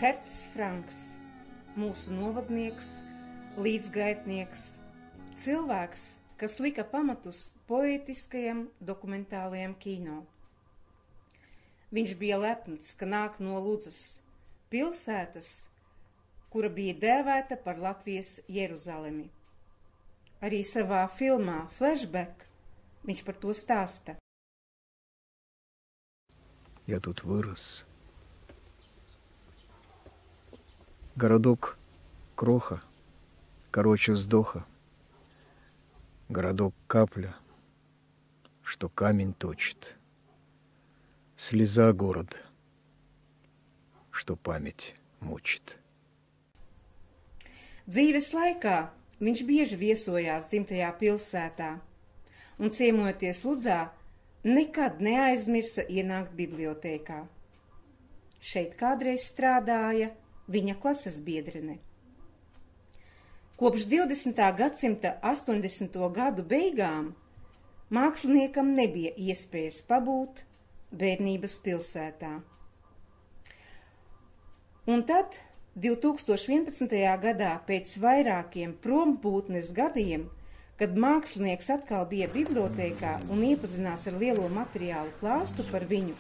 Herts Franks, mūsu novadnieks, līdzgaitnieks, cilvēks, kas lika pamatus poetiskajam dokumentālajam kino. Viņš bija lepns, ka nāk no Ludzas, pilsētas, kura bija dēvēta par Latvijas Jeruzalemi. Arī savā filmā Flashback viņš par to stāsta. Я тут вырос. Городок кроха, короче вздоха. Городок капля, что камень точит. Слеза город, что память мучит. Dzīves laikā viņš bieži viesojās dzimtajā pilsētā un ciemojoties Ludzā, nekad neaizmirsa ienākt bibliotēkā. Šeit kādreiz strādāja viņa klases biedrene. Kopš 20. gadsimta 80. gadu beigām māksliniekam nebija iespējas pabūt bērnības pilsētā. Un tad 2011. gadā pēc vairākiem prombūtnes gadiem, kad mākslinieks atkal bija bibliotēkā un iepazinās ar lielo materiālu klāstu par viņu,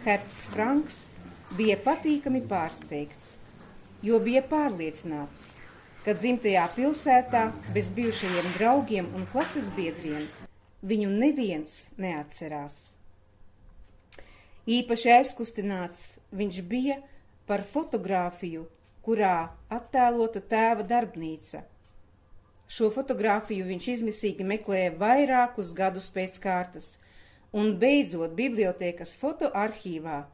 Herts Franks bija patīkami pārsteigts, jo bija pārliecināts, ka dzimtajā pilsētā bez bijušajiem draugiem un klases biedriem viņu neviens neatcerās. Īpaši aizkustināts viņš bija par fotogrāfiju, kurā attēlota tēva darbnīca. Šo fotogrāfiju viņš izmisīgi meklēja vairākus gadus pēc kārtas, un beidzot bibliotēkas fotoarhīvā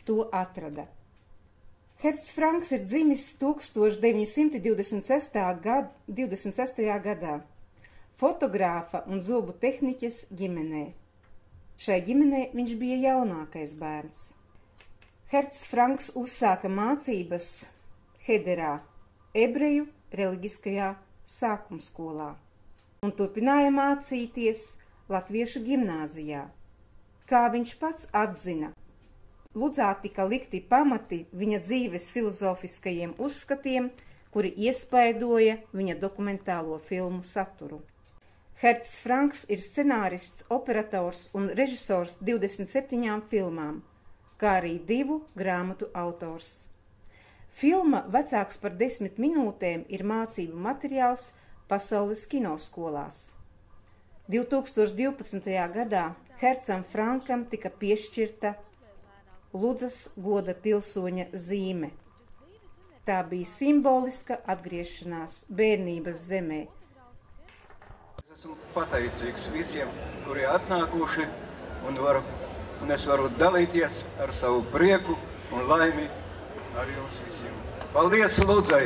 to atrada. Herts Franks ir dzimis 1926. gadā fotogrāfa un zobu tehniķes ģimenē. Šai ģimenē viņš bija jaunākais bērns. Herts Franks uzsāka mācības Hederā, ebreju reliģiskajā sākumskolā, un turpināja mācīties Latviešu ģimnāzijā. Kā viņš pats atzina, Ludzā tika likti pamati viņa dzīves filozofiskajiem uzskatiem, kuri iespaidoja viņa dokumentālo filmu saturu. Herts Franks ir scenārists, operators un režisors 27 filmām, kā arī 2 grāmatu autors. Filma Vecāks par 10 minūtēm ir mācību materiāls pasaules kinoskolās. 2012. gadā Hertsam Frankam tika piešķirta Ludzas goda pilsoņa zīme. Tā bija simboliska atgriešanās bērnības zemē. Es esmu pateicīgs visiem, kuri atnākuši, un es varu dalīties ar savu prieku un laimi ar jums visiem. Paldies Ludzai!